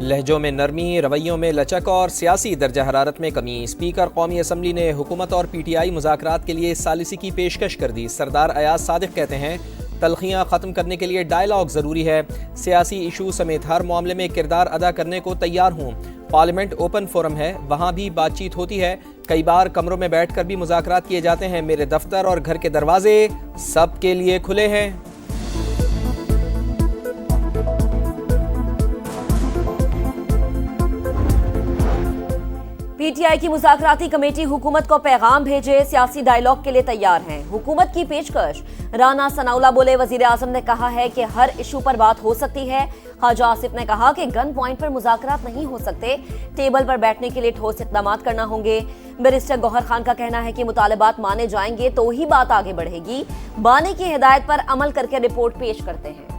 लहजों में नरमी, रवैयों में लचक और सियासी दर्जा हरारत में कमी। स्पीकर कौमी असम्बली ने हुकूमत और PTI मुज़ाकरात के लिए सालिसी की पेशकश कर दी। सरदार अयाज सादिक कहते हैं तलखियाँ ख़त्म करने के लिए डायलॉग ज़रूरी है। सियासी इशू समेत हर मामले में किरदार अदा करने को तैयार हूँ। पार्लियामेंट ओपन फोरम है, वहाँ भी बातचीत होती है। कई बार कमरों में बैठ कर भी मुज़ाकरात किए जाते हैं। मेरे दफ्तर और घर के दरवाजे सबके लिए खुले हैं। PTI की मुज़ाकराती कमेटी हुकूमत को पैगाम भेजे, सियासी डायलॉग के लिए तैयार हैं। हुकूमत की पेशकश। राना सनाउल्लाह बोले, वजीर आज़म ने कहा है कि हर इशू पर बात हो सकती है। ख्वाजा आसिफ ने कहा कि गन पॉइंट पर मुज़ाकरात नहीं हो सकते, टेबल पर बैठने के लिए ठोस इक़दाम करना होंगे। बैरिस्टर गौहर खान का कहना है कि मुतालबात माने जाएंगे तो ही बात आगे बढ़ेगी। बानी की हिदायत पर अमल करके रिपोर्ट पेश करते हैं।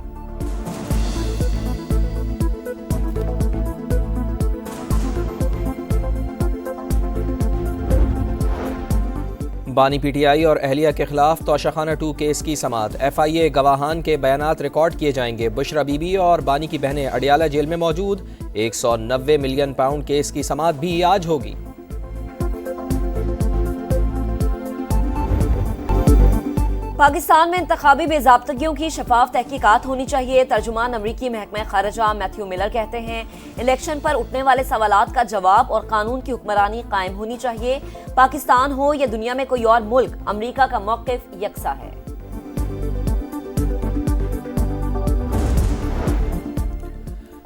बानी PTI और अहलिया के खिलाफ तोशाखाना 2 केस की समाअत। FIA गवाहान के बयानात रिकॉर्ड किए जाएंगे। बुशरा बीबी और बानी की बहनें अडियाला जेल में मौजूद। 190 मिलियन पाउंड केस की समाअत भी आज होगी। पाकिस्तान में इंतखाबी बेज़ाब्तगियों की शफाफ तहकीकात होनी चाहिए। तर्जुमान अमरीकी महकमा खारजा मैथ्यू मिलर कहते हैं इलेक्शन पर उठने वाले सवालात का जवाब और कानून की हुक्मरानी कायम होनी चाहिए। पाकिस्तान हो या दुनिया में कोई और मुल्क, अमरीका का मौक़िफ़ यकसा है।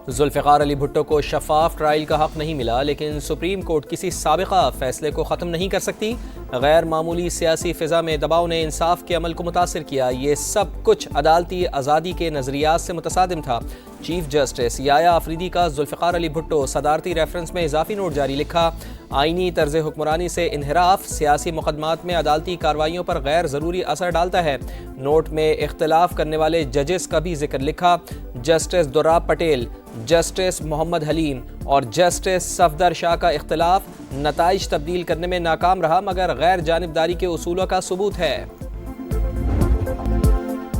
जुल्फ़िकार अली भुट्टो को शफाफ ट्रायल का हक नहीं मिला, लेकिन सुप्रीम कोर्ट किसी साबिक़ा फैसले को ख़त्म नहीं कर सकती। गैर मामूली सियासी फ़िज़ा में दबाव ने इंसाफ के अमल को मुतासिर किया। ये सब कुछ अदालती आज़ादी के नज़रियात से मुतसादिम था। चीफ जस्टिस याया अफरीदी का जुल्फ़िकार अली भुट्टो सदारती रेफरेंस में इजाफी नोट जारी लिखा। आइनी तर्ज हुक्मरानी से इन्हराफ सियासी मुकदमात में अदालती कार्रवाइयों पर गैर ज़रूरी असर डालता है। नोट में इख्तलाफ करने वाले जजेस का भी जिक्र लिखा। जस्टिस दुर्राब पटेल, जस्टिस मोहम्मद हलीम और जस्टिस सफदर शाह का इख्तलाफ नताइज तब्दील करने में नाकाम रहा, मगर गैर जानिबदारी के उसूलों का सबूत है।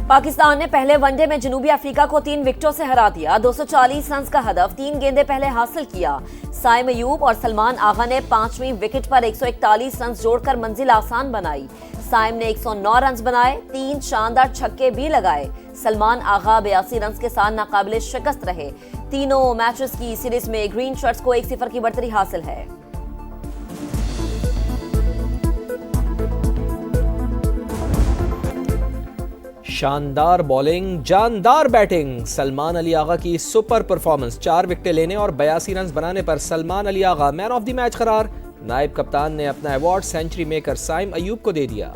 पाकिस्तान ने पहले वनडे में जनूबी अफ्रीका को 3 विकेटों से हरा दिया। 240 रन का हदफ 3 गेंदे पहले हासिल किया। साइम अयूब और सलमान आगा ने 5वीं विकेट पर 141 रन जोड़कर मंजिल आसान बनाई। साइम ने 109 रन बनाए, 3 शानदार छक्के भी लगाए। सलमान आगा 82 रन के साथ नाकाबिले शिकस्त रहे। तीनों मैचेस की सीरीज में ग्रीन शर्ट्स को 1-0 की बढ़तरी हासिल है। शानदार बॉलिंग, जानदार बैटिंग। सलमान अली आगा की सुपर परफॉर्मेंस। 4 विकेटें लेने और 82 रन बनाने पर Salman Ali Agha man of the match करार। नायब कप्तान ने अपना award century maker Saim Ayub को दे दिया।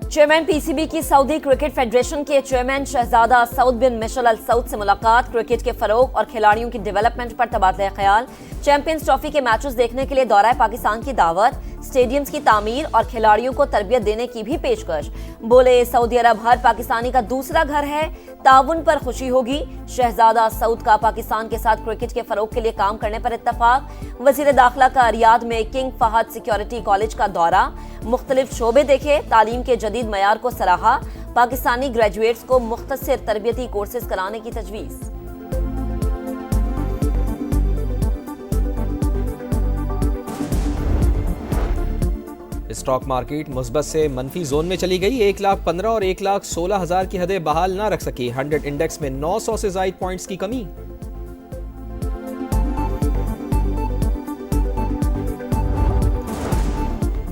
चेयरमैन PCB की सऊदी क्रिकेट फेडरेशन के चेयरमैन शहजादा Saud bin Mishal Al Saud से मुलाकात। क्रिकेट के फरोग और खिलाड़ियों की डेवलपमेंट पर तबादला ख्याल। चैंपियंस ट्रॉफी के मैचेस देखने के लिए दौरा पाकिस्तान की दावत। स्टेडियम्स की तामीर और खिलाड़ियों को तरबियत देने की भी पेशकश। बोले, सऊदी अरब हर पाकिस्तानी का दूसरा घर है, ताउन पर खुशी होगी। शहजादा सऊद का पाकिस्तान के साथ क्रिकेट के फरोग के लिए काम करने पर इत्तफाक। वजीर दाखिला का रियाद में किंग फहद सिक्योरिटी कॉलेज का दौरा। मुख्तलिफ शोबे देखे, तालीम के जदीद मयार को सराहा। पाकिस्तानी ग्रेजुएट्स को मुख्तसर तरबियती कोर्सेज कराने की तजवीज़। स्टॉक मार्केट मुस्बत से मनफी जोन में चली गई। 1,15,000 और 1,16,000 की हदें बहाल ना रख सकी। 100 इंडेक्स में 900 से ज़ायद पॉइंट्स की कमी।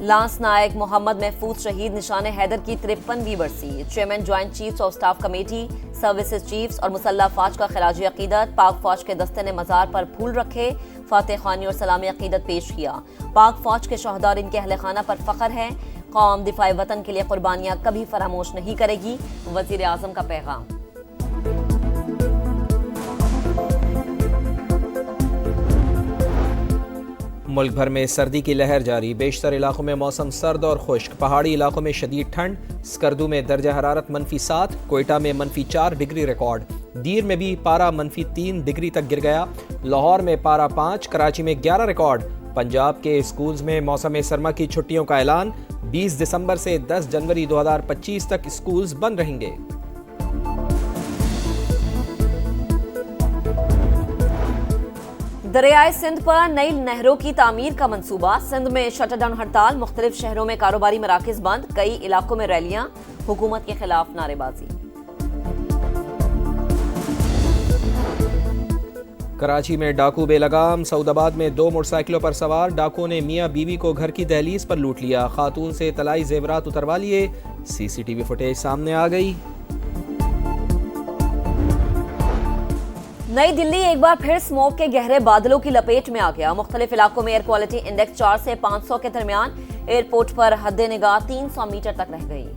लांस नायक मोहम्मद महफूज शहीद निशाने हैदर की 53वीं बरसी। Chairman joint chiefs of staff committee, services chiefs और मुसल्लह फौज का खिराज अकीदत। पाक फौज के दस्ते ने मज़ार पर फूल रखे, फातह खानी और सलामी अकीदत पेश किया। पाक फौज के शहदा और इनके अहले खाना पर फख्र है। कौम दिफाए वतन के लिए कुर्बानियां कभी फरामोश नहीं करेगी। वजीर आज़म का पैगाम। मुल्क भर में सर्दी की लहर जारी। बेशतर इलाकों में मौसम सर्द और खुश्क। पहाड़ी इलाकों में शदीद ठंड। स्कर्दू में दर्जा हरारत -7, कोयटा में -4 डिग्री रिकॉर्ड। दीर में भी पारा -3 डिग्री तक गिर गया। लाहौर में पारा 5, कराची में 11 रिकॉर्ड। पंजाब के स्कूल्स में मौसम सरमा की छुट्टियों का ऐलान। 20 दिसंबर से 10 जनवरी 2025 तक स्कूल्स बंद रहेंगे। दरियाए सिंध पर नई नहरों की तामीर का मंसूबा। सिंध में शटरडाउन हड़ताल, मुख्तलिफ शहरों में कारोबारी मराकज बंद, कई इलाकों में रैलियां, हुकूमत के खिलाफ नारेबाजी। कराची में डाकू बेलगाम, सऊदाबाद में 2 मोटरसाइकिलों पर सवार डाकुओं ने मियां बीवी को घर की दहलीज पर लूट लिया, खातून से तलाई जेवरात उतरवा लिए, सीसीटीवी फुटेज सामने आ गई। नई दिल्ली एक बार फिर स्मोक के गहरे बादलों की लपेट में आ गया। मुख्तलिफ इलाकों में एयर क्वालिटी इंडेक्स 4 से 500 के दरमियान। एयरपोर्ट पर हद निगाह 300 मीटर तक रह गई।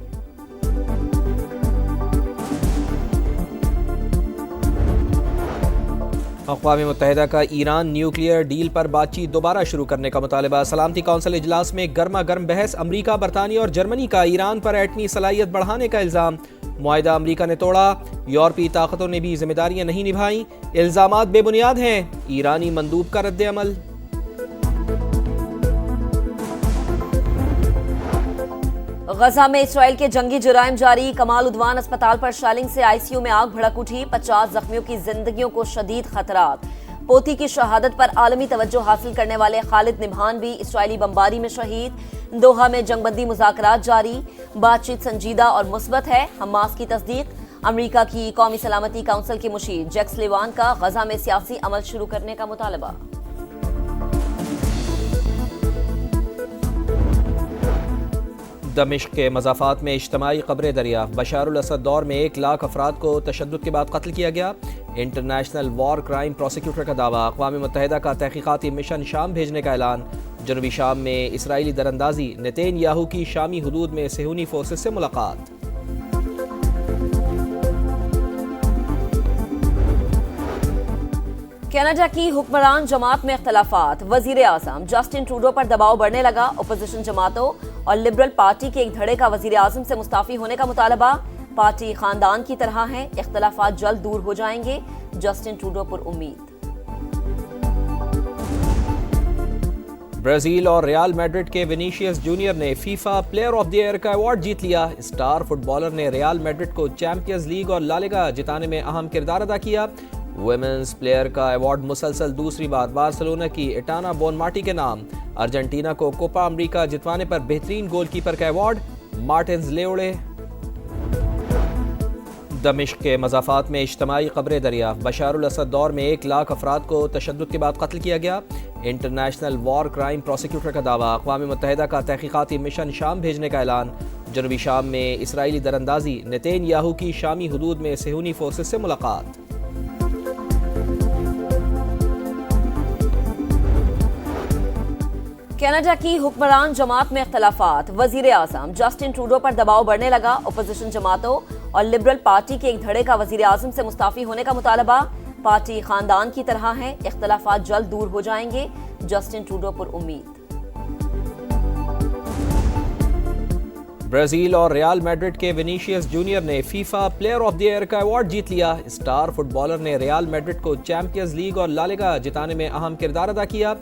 अक़वाम मुत्तहिदा का ईरान न्यूक्लियर डील पर बातचीत दोबारा शुरू करने का मुतालबा। सलामती कौंसिल इजलास में गर्मा गर्म बहस। अमरीका, बरतानिया और जर्मनी का ईरान पर एटमी सलाहियत बढ़ाने का इल्ज़ाम। मुआहिदा अमरीका ने तोड़ा, यूरोपीय ताकतों ने भी जिम्मेदारियां नहीं निभाई, इल्ज़ामात बेबुनियाद हैं। ईरानी मंदूब का रद्द-ए-अमल। गजा में इसराइल के जंगी जुराइम जारी। कमाल उद्वान अस्पताल पर शेलिंग से आईसीयू में आग भड़क उठी। 50 जख्मियों की जिंदगियों को शदीद खतरात। पोती की शहादत पर आलमी तवज्जो हासिल करने वाले खालिद निभान भी इसराइली बमबारी में शहीद। दोहा में जंगबंदी मुज़ाकरात जारी। बातचीत संजीदा और मुस्बत है, हमास की तस्दीक। अमरीका की कौमी सलामती काउंसिल के मुशीर जैक सुलिवान का गजा में सियासी अमल शुरू करने का मुतालबा। दमिश्क के मज़ाफ़ात में इज्तिमाई क़ब्र दरियाफ़्त। बशारुल असद दौर में 1 लाख अफराद को तशद्दुद के बाद कत्ल किया गया। इंटरनेशनल वॉर क्राइम प्रोसिक्यूटर का दावा। अक़वाम मुत्तहिदा का तहक़ीक़ाती मिशन शाम भेजने का ऐलान। जनूबी शाम में इसराइली दरअंदाज़ी। नेतन्याहू की शामी हुदूद में सेहूनी फोर्सेस से मुलाकात। कनाडा की हुक्मरान जमात में इख्तलाफात। वजीर आज़म जस्टिन ट्रूडो पर दबाव बढ़ने लगा। अपोजिशन जमातों और लिबरल पार्टी के एक धड़े का वजीर आज़म से मुस्ताफी होने का मुतालबा। पार्टी खानदान की तरह है, इख्तलाफात जल्द दूर हो जाएंगे, जस्टिन ट्रूडो पर उम्मीद। ब्राजील और रियल मैड्रिड के विनीशियस जूनियर ने FIFA player of the year का अवार्ड जीत लिया। स्टार फुटबॉलर ने रियल मैड्रिड को चैंपियंस लीग और ला लीगा जिताने में अहम किरदार अदा किया। वुमेन्स प्लेयर का अवार्ड मुसलसल दूसरी बार बार्सिलोना की एटाना बोनमाटी के नाम। अर्जेंटीना को कोपा अमेरिका जितवाने पर बेहतरीन गोलकीपर का अवार्ड मार्टिन्स ले उड़े। दमिश्क के मज़ाफ़ात में इज्तिमाई क़ब्र दरियाफ़्त। बशारुल असद दौर में 1 लाख अफराद को तशद्दुद के बाद कत्ल किया गया। इंटरनेशनल वॉर क्राइम प्रोसिक्यूटर का दावा। अक़वाम मुत्तहिदा का तहक़ीक़ाती मिशन शाम भेजने का ऐलान। जनूबी शाम में इसराइली दरअंदाज़ी। नेतन्याहू की शामी हुदूद में सेहूनी फोर्सेस से मुलाकात। कनाडा की हुक्मरान जमात में इख्तलाफात। वजीर आज़म जस्टिन ट्रूडो पर दबाव बढ़ने लगा। अपोजिशन जमातों और लिबरल पार्टी के एक धड़े का वजीर आज़म से मुस्ताफी होने का मुतालबा। पार्टी खानदान की तरह है, इख्तलाफात जल्द दूर हो जाएंगे, जस्टिन ट्रूडो पर उम्मीद। ब्राजील और रियल मैड्रिड के विनीशियस जूनियर ने FIFA player of the year का अवार्ड जीत लिया। स्टार फुटबॉलर ने रियल मैड्रिड को चैंपियंस लीग और ला लीगा जिताने में अहम किरदार अदा किया।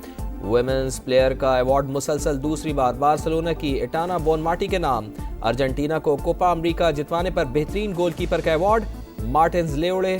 वुमेन्स प्लेयर का अवार्ड मुसलसल दूसरी बार बार्सिलोना की एटाना बोनमाटी के नाम। अर्जेंटीना को कोपा अमेरिका जितवाने पर बेहतरीन गोलकीपर का अवार्ड मार्टिन्स ले उड़े।